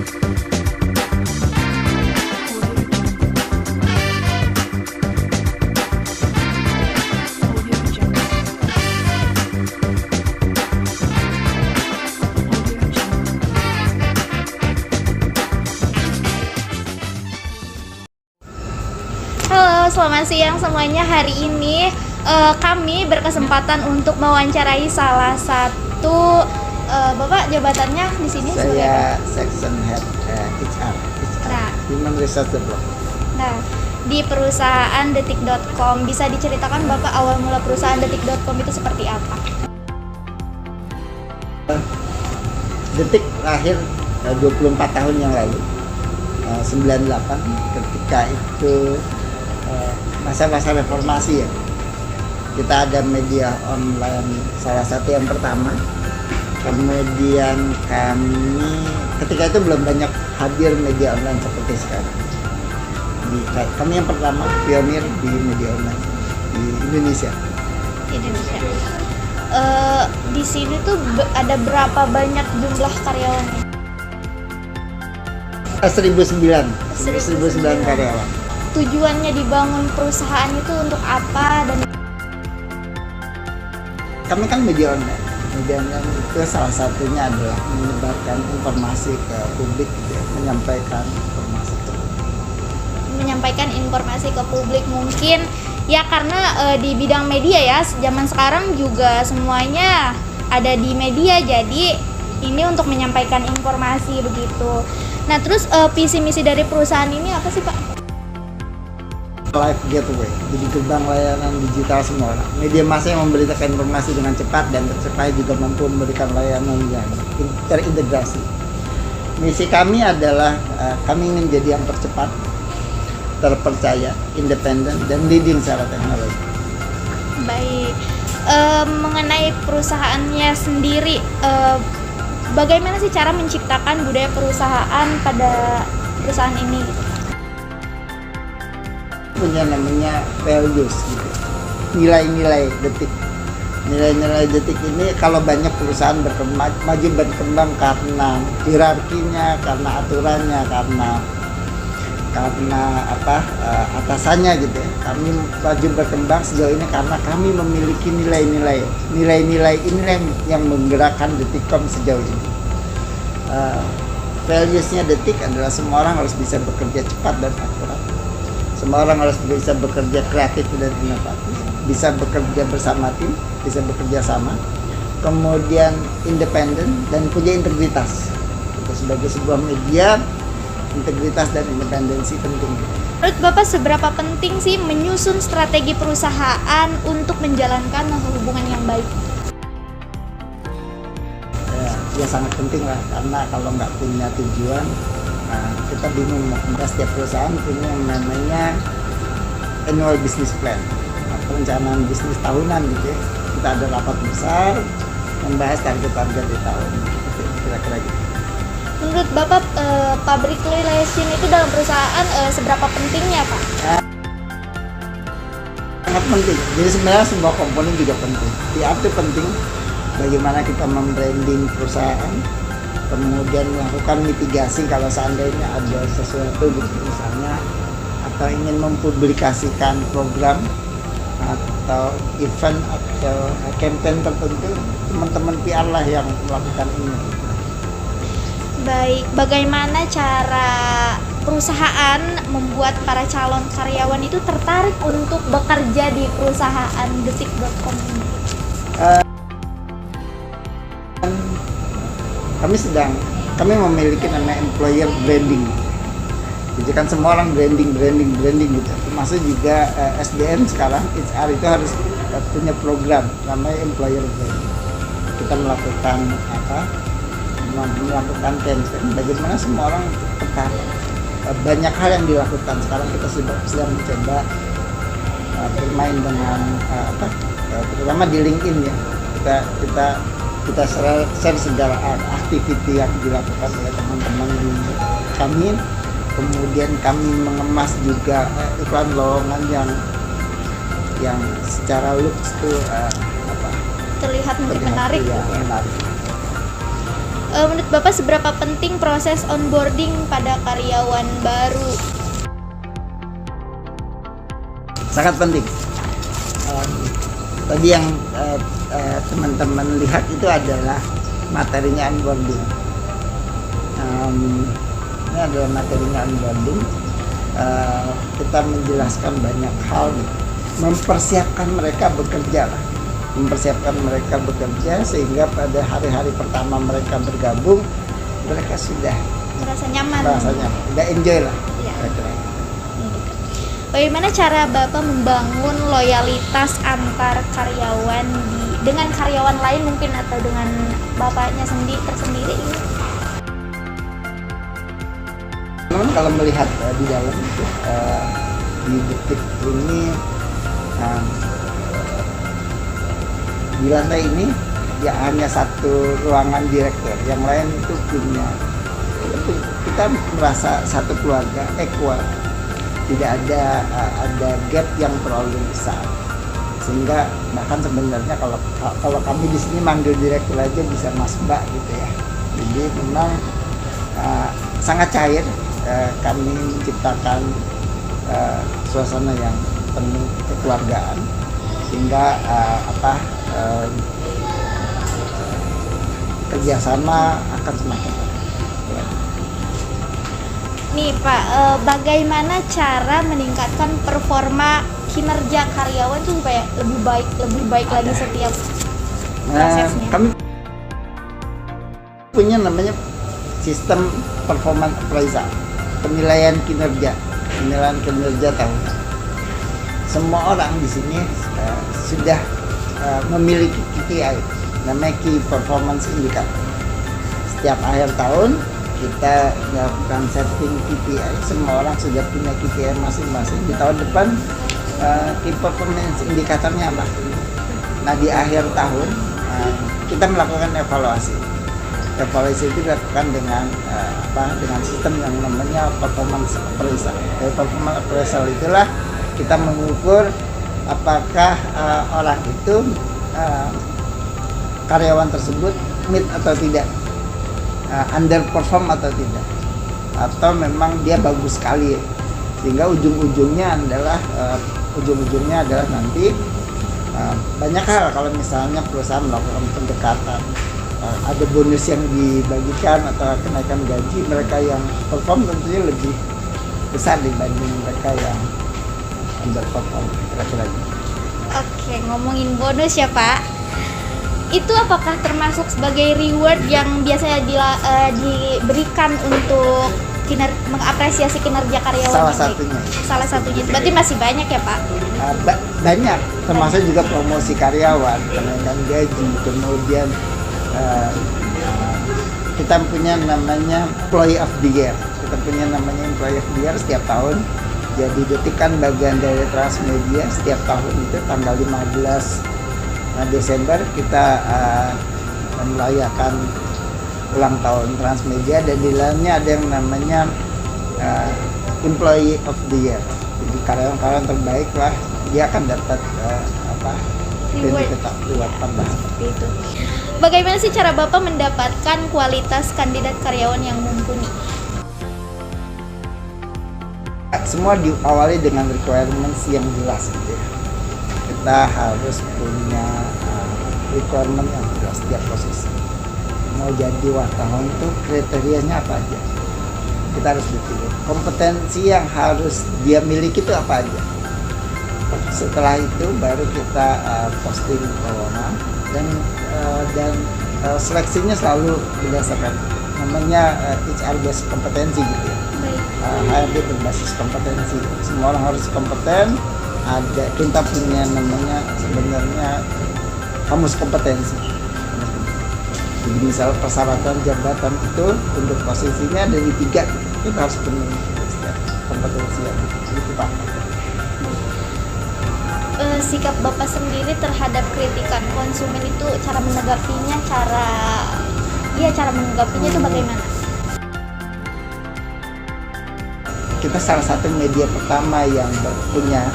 Halo, selamat siang semuanya. Hari ini kami berkesempatan untuk mewawancarai salah satu Bapak, jabatannya di sini sebagai Saya section head HR, Nah. Human Resource Development. Nah, di perusahaan detik.com, bisa diceritakan Bapak awal mula perusahaan detik.com itu seperti apa? Detik lahir 24 tahun yang lalu, 98, ketika itu masa-masa reformasi ya. Kita ada media online salah satu yang pertama. Kemudian ketika itu belum banyak hadir media online seperti sekarang. Kami yang pertama pionir di media online di Indonesia. Di sini tuh ada berapa banyak jumlah karyawannya? 1009 karyawan. Tujuannya dibangun perusahaan itu untuk apa? Dan Kami kan media online. Media online itu salah satunya adalah menyebarkan informasi ke publik, gitu ya, menyampaikan informasi ke publik mungkin ya, karena di bidang media ya, zaman sekarang juga semuanya ada di media, jadi ini untuk menyampaikan informasi begitu. Nah, terus visi misi dari perusahaan ini apa sih, Pak? Live gateway, jadi gerbang layanan digital semua orang. Media massa yang memberitakan informasi dengan cepat dan tercapai, juga mampu memberikan layanan yang terintegrasi. Misi kami adalah kami ingin jadi yang tercepat, terpercaya, independen, dan leading secara teknologi. Baik, mengenai perusahaannya sendiri, bagaimana sih cara menciptakan budaya perusahaan pada perusahaan ini? Punya namanya values gitu, nilai-nilai detik. Nilai-nilai detik ini kalau banyak perusahaan maju berkembang karena hierarkinya, karena aturannya, karena atasannya gitu ya. Kami maju berkembang sejauh ini karena kami memiliki nilai-nilai inilah yang menggerakkan detik.com sejauh ini. Valuesnya detik adalah semua orang harus bisa bekerja cepat dan akurat. Semua orang harus bisa bekerja kreatif dan inovatif, bisa bekerja bersama tim, bisa bekerja sama, kemudian independen dan punya integritas. Sebagai sebuah media, integritas dan independensi penting. Menurut Bapak, seberapa penting sih menyusun strategi perusahaan untuk menjalankan hubungan yang baik? Ya sangat penting lah, karena kalau nggak punya tujuan, kita bingung. Maka setiap perusahaan punya yang namanya annual business plan, perencanaan bisnis tahunan gitu ya. Kita ada rapat besar membahas target-target di tahun, kira-kira gitu. Menurut Bapak, public relation itu dalam perusahaan seberapa pentingnya, Pak? Sangat penting. Jadi sebenarnya semua komponen juga penting. PR itu penting, bagaimana kita membranding perusahaan, kemudian melakukan mitigasi kalau seandainya ada sesuatu gitu, misalnya atau ingin mempublikasikan program atau event atau campaign tertentu, teman-teman PR lah yang melakukan ini. Baik, bagaimana cara perusahaan membuat para calon karyawan itu tertarik untuk bekerja di perusahaan detik.com ini? Kami memiliki namanya employer branding. Jadi kan semua orang branding gitu. Termasuk juga SDM sekarang, HR itu harus punya program namanya employer branding. Kita melakukan campaign, bagaimana semua orang tertarik. Banyak hal yang dilakukan sekarang. Kita sedang mencoba bermain dengan terutama di LinkedIn ya. Kita share segala aktiviti yang dilakukan oleh teman-teman di kami. Kemudian kami mengemas juga iklan lowongan yang secara looks itu Terlihat menarik. Ya, menarik. Menurut Bapak seberapa penting proses onboarding pada karyawan baru? Sangat penting. Tadi yang teman-teman lihat itu adalah materinya onboarding. Ini adalah materinya onboarding. Kita menjelaskan banyak hal, mempersiapkan mereka bekerja lah. Mempersiapkan mereka bekerja sehingga pada hari-hari pertama mereka bergabung mereka sudah Merasa nyaman. udah enjoy lah. Iya. Kira-kira. Bagaimana cara Bapak membangun loyalitas antar karyawan dengan karyawan lain mungkin atau dengan Bapaknya tersendiri? Namun kalau melihat di dalam itu di detik ini di lantai ini ya hanya satu ruangan direktur, yang lain itu punya. Kita merasa satu keluarga, equal, tidak ada gap yang terlalu besar, sehingga bahkan sebenarnya kalau kami di sini manggil direktur aja bisa Mas Mbak gitu ya. Jadi memang sangat cair. Kami menciptakan suasana yang penuh kekeluargaan sehingga kerjasama akan semakin baik. Nih Pak, bagaimana cara meningkatkan performa kinerja karyawan tuh supaya lebih baik lagi setiap prosesnya? Kami punya namanya sistem performance appraisal, penilaian kinerja tahunan. Semua orang di sini sudah memiliki KPI, namanya Key Performance Indicator. Setiap akhir tahun kita melakukan setting KPI, semua orang sudah punya KPI masing-masing. Di tahun depan Key Performance Indikatornya apa? Nah di akhir tahun kita melakukan evaluasi. Evaluasi itu dilakukan dengan sistem yang namanya performance appraisal. Dari performance appraisal itulah kita mengukur apakah orang itu karyawan tersebut meet atau tidak, underperform atau tidak, atau memang dia bagus sekali, sehingga ujung-ujungnya adalah nanti banyak hal. Kalau misalnya perusahaan melakukan pendekatan, ada bonus yang dibagikan atau kenaikan gaji, mereka yang perform tentunya lebih besar dibanding mereka yang underperform, kira-kira gitu. Oke, ngomongin bonus ya Pak, itu apakah termasuk sebagai reward yang biasanya diberikan untuk mengapresiasi kinerja karyawan? Salah satunya. Berarti masih banyak ya Pak? Banyak, termasuk juga promosi karyawan, kenaikan gaji, kemudian kita punya namanya Employee of the Year. Setiap tahun. Jadi Detik kan bagian dari Transmedia, setiap tahun itu tanggal 15 Desember kita merayakan ulang tahun Transmedia, dan di dalamnya ada yang namanya Employee of the Year. Jadi karyawan-karyawan terbaik lah, dia akan dapat reward tambahan. Itu. Bagaimana sih cara Bapak mendapatkan kualitas kandidat karyawan yang mumpuni? Semua diawali dengan requirements yang jelas gitu ya. Kita harus punya requirement yang jelas setiap posisi. Mau jadi wartawan itu kriterianya apa aja? Kita harus dipilih. Kompetensi yang harus dia miliki itu apa aja? Setelah itu baru kita posting lowongan, dan seleksinya selalu berdasarkan namanya HR based kompetensi gitu ya. HRD berbasis kompetensi. Semua orang harus kompeten. Kita punya namanya sebenarnya kamus kompetensi. Jadi misal persyaratan jabatan itu untuk posisinya ada di 3, kita harus penuhi setiap kompetensi yang ditetapkan. Sikap Bapak sendiri terhadap kritikan konsumen itu, cara menanggapinya itu bagaimana? Kita salah satu media pertama yang punya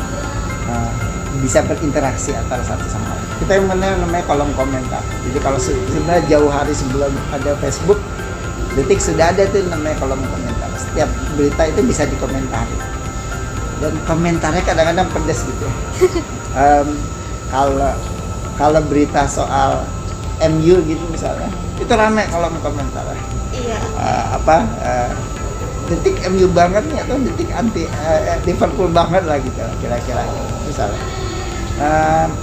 bisa berinteraksi antara satu sama lain. Kita yang namanya kolom komentar. Jadi kalau sebenarnya jauh hari sebelum ada Facebook, Detik sudah ada tuh namanya kolom komentar. Setiap berita itu bisa dikomentari. Dan komentarnya kadang-kadang pedas gitu ya. Kalau berita soal MU gitu misalnya, itu ramai kolom komentar. Iya. Detik MU banget nih atau detik anti Liverpool banget lah gitu kira-kira misalnya.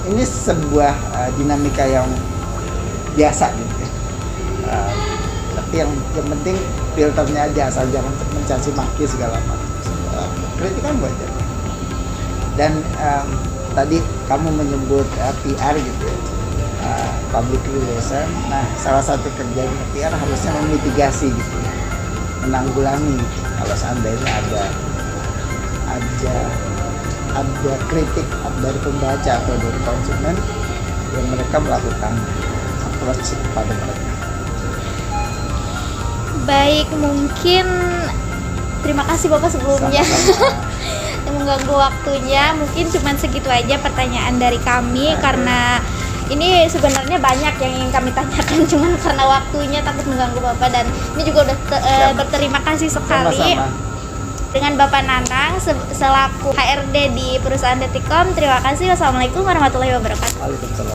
Ini sebuah dinamika yang biasa gitu ya. Tapi yang penting filternya aja, asal jangan mencaci maki segala macam. Kritikan wajar. Dan tadi kamu menyebut PR gitu ya, public relation. Nah, salah satu kerjanya PR harusnya memitigasi gitu ya, menanggulangi kalau seandainya ada kritik dari pembaca atau dari konsumen yang mereka melakukan approach kepada mereka. Baik, mungkin terima kasih Bapak sebelumnya. Mengganggu waktunya. Mungkin cuma segitu aja pertanyaan dari kami, karena ini sebenarnya banyak yang ingin kami tanyakan, cuman karena waktunya takut mengganggu Bapak, dan ini juga udah berterima kasih sekali. Sama-sama. Dengan Bapak Nanang selaku HRD di perusahaan Detikcom. Terima kasih. Wassalamualaikum warahmatullahi wabarakatuh. Waalaikumsalam.